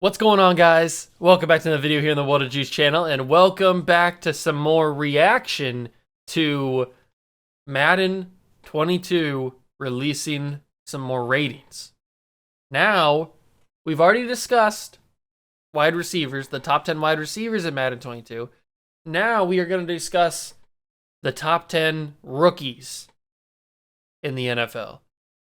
What's going on, guys? Welcome back to another video here on the What a Juice channel, and welcome back to some more reaction to Madden 22 releasing some more ratings. Now, we've already discussed wide receivers, the top 10 wide receivers in Madden 22. Now we are going to discuss the top 10 rookies in the NFL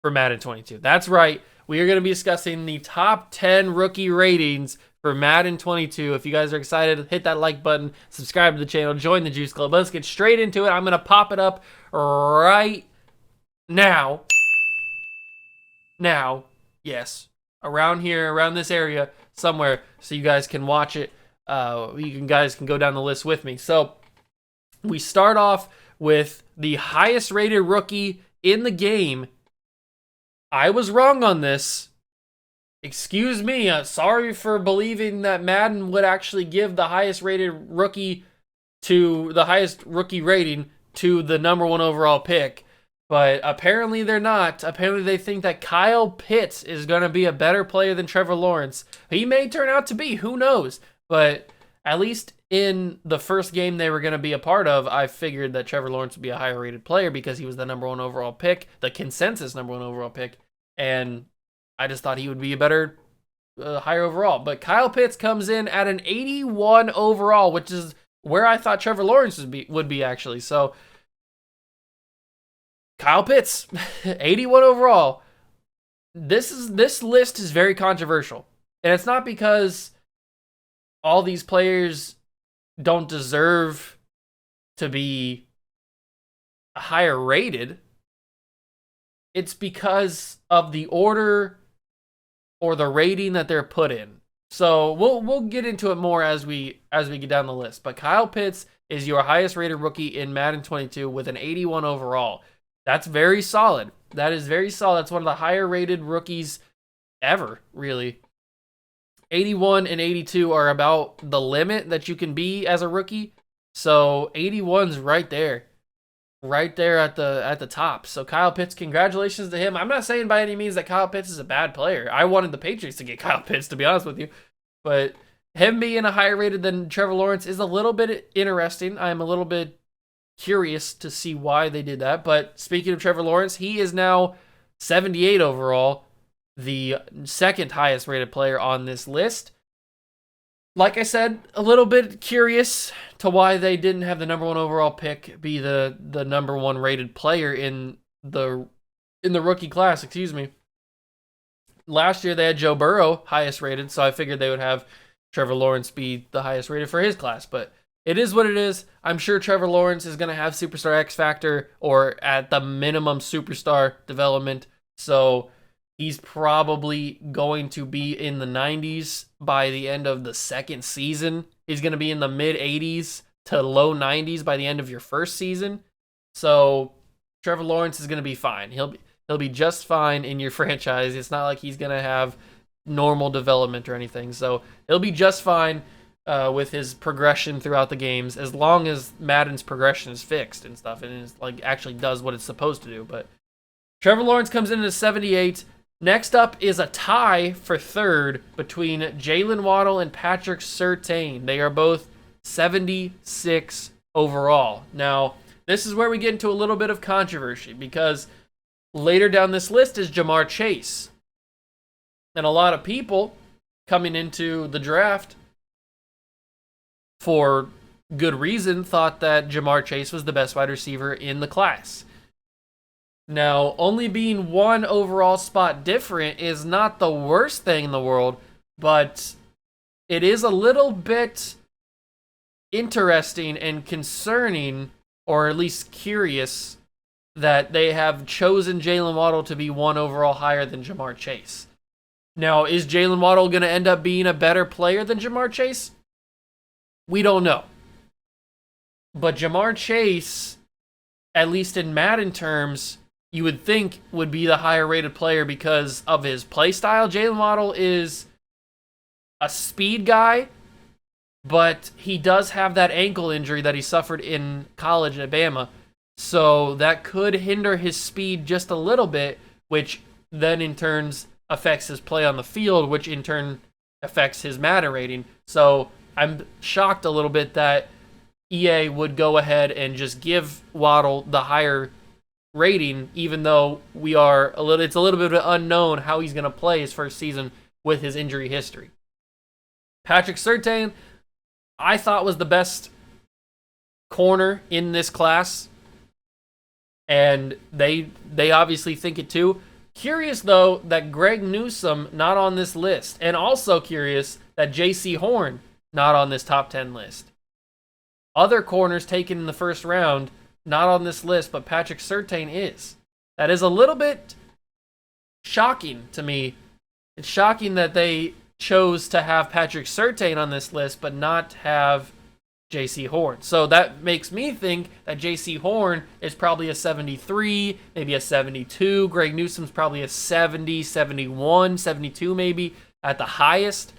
for Madden 22. That's right. We are going to be discussing the top 10 rookie ratings for Madden 22. If you guys are excited, hit that like button, subscribe to the channel, join the Juice Club. Let's get straight into it. I'm going to pop it up right now. Yes, around here, around this area somewhere, so you guys can watch it. Guys can go down the list with me. So we start off with the highest rated rookie in the game. I was wrong on this. Excuse me. Sorry for believing that Madden would actually give the highest rated rookie to the highest rookie rating to the number one overall pick. But apparently they're not. Apparently they think that Kyle Pitts is going to be a better player than Trevor Lawrence. He may turn out to be. Who knows? But at least in the first game they were going to be a part of, I figured that Trevor Lawrence would be a higher rated player because he was the number one overall pick, the consensus number one overall pick, and I just thought he would be a better, higher overall. But Kyle Pitts comes in at an 81 overall, which is where I thought Trevor Lawrence would be actually. So Kyle Pitts, 81 overall. This list is very controversial, and it's not because all these players don't deserve to be higher rated. It's because of the order or the rating that they're put in. So we'll get into it more as we get down the list. But Kyle Pitts is your highest rated rookie in Madden 22 with an 81 overall. That's very solid. That is very solid. That's one of the higher rated rookies ever, really. 81 and 82 are about the limit that you can be as a rookie. So 81's right there at the top. So Kyle Pitts, congratulations to him. I'm not saying by any means that Kyle Pitts is a bad player. I wanted the Patriots to get Kyle Pitts, to be honest with you. But him being a higher rated than Trevor Lawrence is a little bit interesting. I'm a little bit curious to see why they did that. But speaking of Trevor Lawrence, he is now 78 overall, the second highest rated player on this list. Like I said, a little bit curious to why they didn't have the number one overall pick be the number one rated player in the rookie class, excuse me. Last year they had Joe Burrow highest rated, so I figured they would have Trevor Lawrence be the highest rated for his class, but it is what it is. I'm sure Trevor Lawrence is going to have Superstar X Factor, or at the minimum Superstar development, so he's probably going to be in the 90s by the end of the second season. He's going to be in the mid 80s to low 90s by the end of your first season. So Trevor Lawrence is going to be fine. He'll be just fine in your franchise. It's not like he's going to have normal development or anything. So he'll be just fine with his progression throughout the games, as long as Madden's progression is fixed and stuff, and is like actually does what it's supposed to do. But Trevor Lawrence comes in at 78. Next up is a tie for third between Jalen Waddle and Patrick Surtain. They are both 76 overall. Now, this is where we get into a little bit of controversy, because later down this list is Jamar Chase. And a lot of people coming into the draft, for good reason, thought that Jamar Chase was the best wide receiver in the class. Now, only being one overall spot different is not the worst thing in the world, but it is a little bit interesting and concerning, or at least curious, that they have chosen Jalen Waddle to be one overall higher than Jamar Chase. Now, is Jalen Waddle going to end up being a better player than Jamar Chase? We don't know. But Jamar Chase, at least in Madden terms, you would think would be the higher rated player because of his play style. Jalen Waddle is a speed guy, but he does have that ankle injury that he suffered in college at Bama. So that could hinder his speed just a little bit, which then in turns affects his play on the field, which in turn affects his Madden rating. So I'm shocked a little bit that EA would go ahead and just give Waddle the higher rating, even though it's a little bit unknown how he's going to play his first season with his injury history. Patrick Surtain, I thought was the best corner in this class, and they obviously think it too. Curious though that Greg Newsome not on this list, and also curious that J.C. Horn not on this top 10 list. Other corners taken in the first round not on this list, but Patrick Surtain is. That is a little bit shocking to me. It's shocking that they chose to have Patrick Surtain on this list, but not have J.C. Horn. So that makes me think that J.C. Horn is probably a 73, maybe a 72. Greg Newsome's probably a 70, 71, 72 maybe at the highest.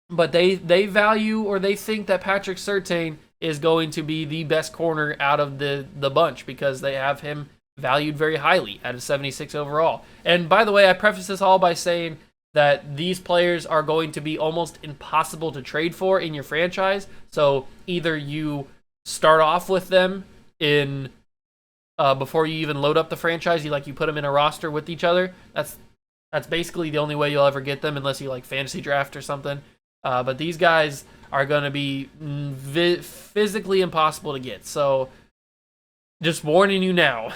But they value, or they think that Patrick Surtain is going to be the best corner out of the bunch because they have him valued very highly at a 76 overall. And by the way, I preface this all by saying that these players are going to be almost impossible to trade for in your franchise. So either you start off with them in before you even load up the franchise, you put them in a roster with each other. That's basically the only way you'll ever get them, unless you fantasy draft or something. But these guys are going to be physically impossible to get. So just warning you now,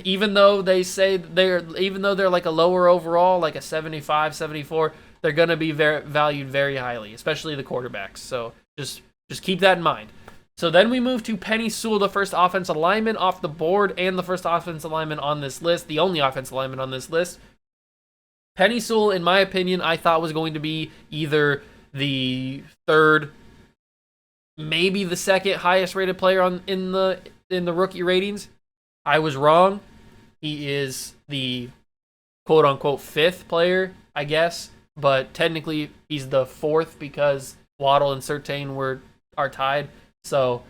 even though they're like a lower overall, like a 75, 74, they're going to be valued very highly, especially the quarterbacks. So just keep that in mind. So then we move to Penny Sewell, the first offensive lineman off the board, and the first offensive lineman on this list, the only offensive lineman on this list. Penny Sewell, in my opinion, I thought was going to be either the third, maybe the second highest rated player in the rookie ratings. I was wrong. He is the quote unquote fifth player, I guess, but technically he's the fourth because Waddle and Surtain are tied. So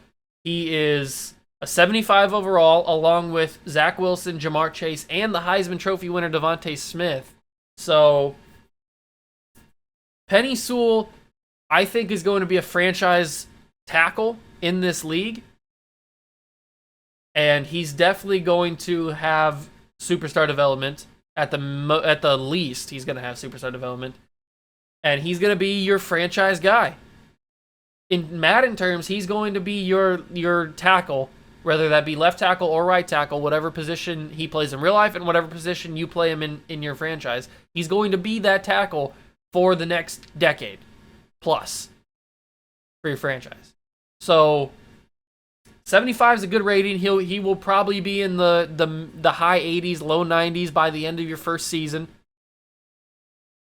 he is a 75 overall, along with Zach Wilson, Jamar Chase, and the Heisman Trophy winner Devontae Smith. So Penny Sewell, I think, is going to be a franchise tackle in this league. And he's definitely going to have superstar development. At the least, he's going to have superstar development. And he's going to be your franchise guy. In Madden terms, he's going to be your tackle, whether that be left tackle or right tackle, whatever position he plays in real life and whatever position you play him in your franchise. He's going to be that tackle for the next decade plus for your franchise. So 75 is a good rating. He will probably be in the high 80s, low 90s by the end of your first season.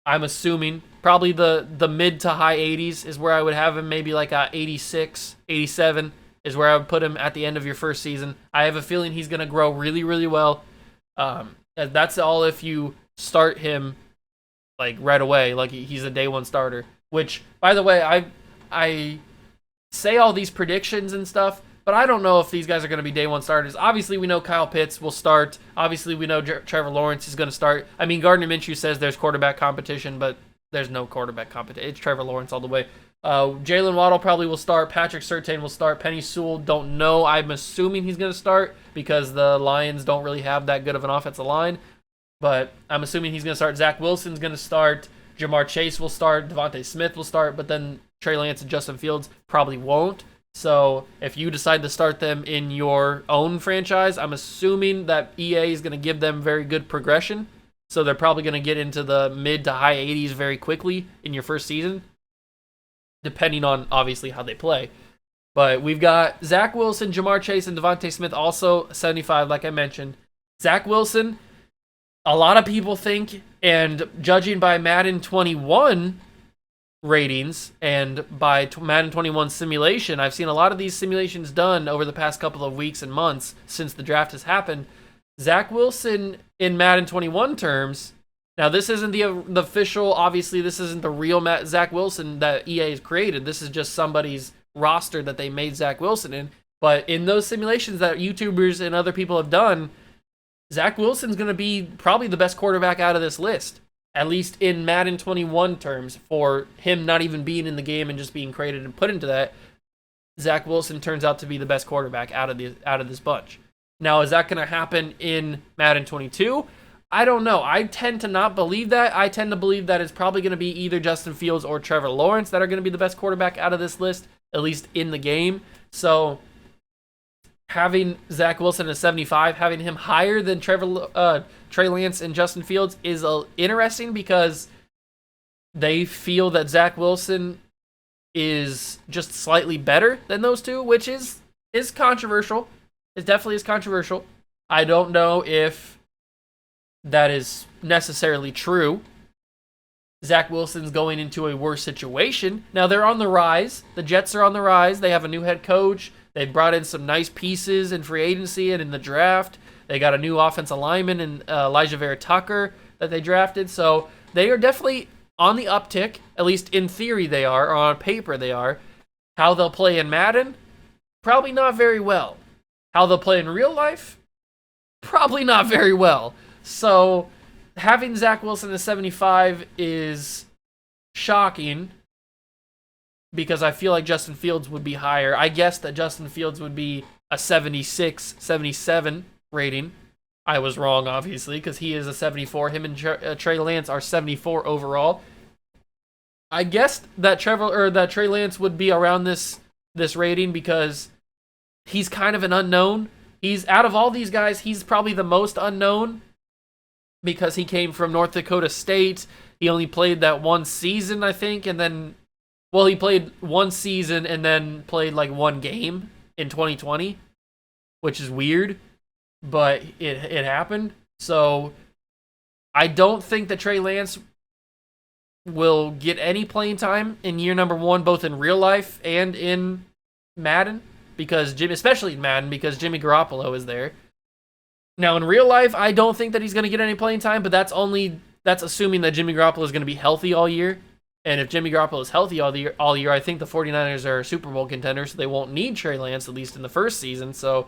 I'm assuming probably the mid to high 80s is where I would have him. Maybe like a 86, 87 is where I would put him at the end of your first season. I have a feeling he's going to grow really, really well. That's all if you start him right away, like he's a day one starter. Which, by the way, I say all these predictions and stuff, but I don't know if these guys are going to be day one starters. Obviously, we know Kyle Pitts will start. Obviously, we know Trevor Lawrence is going to start. I mean, Gardner Minshew says there's quarterback competition, but there's no quarterback competition. It's Trevor Lawrence all the way. Jalen Waddle probably will start. Patrick Surtain will start. Penny Sewell, don't know. I'm assuming he's going to start because the Lions don't really have that good of an offensive line. But I'm assuming he's going to start. Zach Wilson's going to start. Jamar Chase will start. Devontae Smith will start. But then Trey Lance and Justin Fields probably won't. So if you decide to start them in your own franchise, I'm assuming that EA is going to give them very good progression. So they're probably going to get into the mid to high 80s very quickly in your first season, depending on, obviously, how they play. But we've got Zach Wilson, Jamar Chase, and Devontae Smith also 75, like I mentioned. Zach Wilson, a lot of people think, and judging by Madden 21 ratings and by Madden 21 simulation, I've seen a lot of these simulations done over the past couple of weeks and months since the draft has happened. Zach Wilson in Madden 21 terms, now this isn't the official, obviously this isn't the real Zach Wilson that EA has created. This is just somebody's roster that they made Zach Wilson in. But in those simulations that YouTubers and other people have done, Zach Wilson's going to be probably the best quarterback out of this list. at least in Madden 21 terms, for him not even being in the game and just being created and put into that, Zach Wilson turns out to be the best quarterback out of this bunch. Now, is that going to happen in Madden 22? I don't know. I tend to not believe that. I tend to believe that it's probably going to be either Justin Fields or Trevor Lawrence that are going to be the best quarterback out of this list, at least in the game. So having Zach Wilson at 75, having him higher than Trey Lance and Justin Fields is interesting because they feel that Zach Wilson is just slightly better than those two, which is controversial. It definitely is controversial. I don't know if that is necessarily true. Zach Wilson's going into a worse situation. Now, they're on the rise. The Jets are on the rise. They have a new head coach. They've brought in some nice pieces in free agency and in the draft. They got a new offensive lineman in Elijah Vera Tucker that they drafted. So they are definitely on the uptick. At least in theory they are, or on paper they are. How they'll play in Madden? Probably not very well. How they'll play in real life? Probably not very well. So having Zach Wilson at 75 is shocking because I feel like Justin Fields would be higher. I guess that Justin Fields would be a 76, 77 rating. I was wrong, obviously, because he is a 74. Him and Trey Lance are 74 overall. I guessed that Trey Lance would be around this rating because he's kind of an unknown. He's out of all these guys, he's probably the most unknown because he came from North Dakota State. He only played that one season, I think, and then, well, he played one season and then played like one game in 2020, which is weird, but it happened. So I don't think that Trey Lance will get any playing time in year number one, both in real life and in Madden, especially in Madden, because Jimmy Garoppolo is there. Now, in real life, I don't think that he's going to get any playing time, but that's assuming that Jimmy Garoppolo is going to be healthy all year. And if Jimmy Garoppolo is healthy all year, I think the 49ers are a Super Bowl contender, so they won't need Trey Lance, at least in the first season. So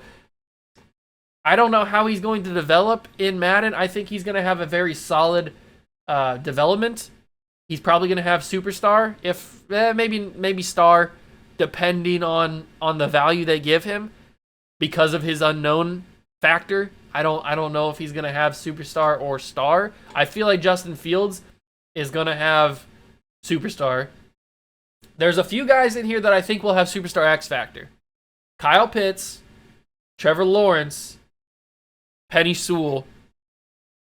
I don't know how he's going to develop in Madden. I think he's going to have a very solid development. He's probably going to have superstar, maybe star, depending on the value they give him because of his unknown factor. I don't know if he's going to have superstar or star. I feel like Justin Fields is going to have superstar. There's a few guys in here that I think will have superstar X factor. Kyle Pitts, Trevor Lawrence, Penny Sewell,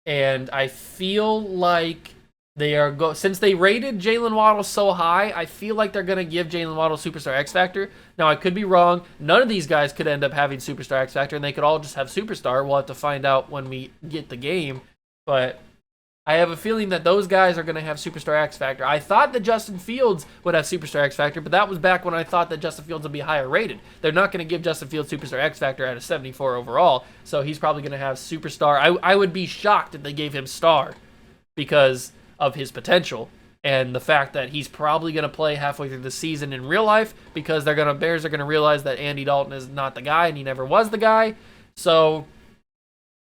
and I feel like they are since they rated Jalen Waddle so high, I feel like they're going to give Jalen Waddle Superstar X Factor. Now, I could be wrong. None of these guys could end up having Superstar X Factor, and they could all just have Superstar. We'll have to find out when we get the game. But I have a feeling that those guys are going to have Superstar X Factor. I thought that Justin Fields would have Superstar X Factor, but that was back when I thought that Justin Fields would be higher rated. They're not going to give Justin Fields Superstar X Factor at a 74 overall, so he's probably going to have Superstar. I would be shocked if they gave him Star because of his potential and the fact that he's probably going to play halfway through the season in real life because Bears are going to realize that Andy Dalton is not the guy and he never was the guy. So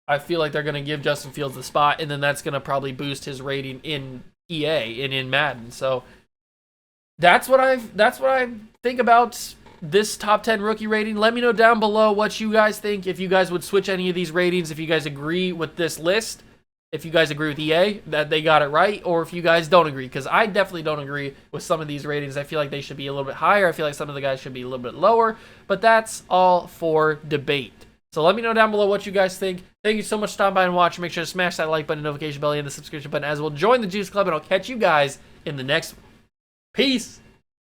I feel like they're going to give Justin Fields the spot, and then that's going to probably boost his rating in EA and in Madden. So that's what I think about this top 10 rookie rating. Let me know down below what you guys think, if you guys would switch any of these ratings, if you guys agree with this list, if you guys agree with EA that they got it right, or if you guys don't agree, because I definitely don't agree with some of these ratings. I feel like they should be a little bit higher. I feel like some of the guys should be a little bit lower, but that's all for debate. So let me know down below what you guys think. Thank you so much for stopping by and watching. Make sure to smash that like button, notification bell, and the subscription button as well. Join the Juice Club, and I'll catch you guys in the next one. Peace!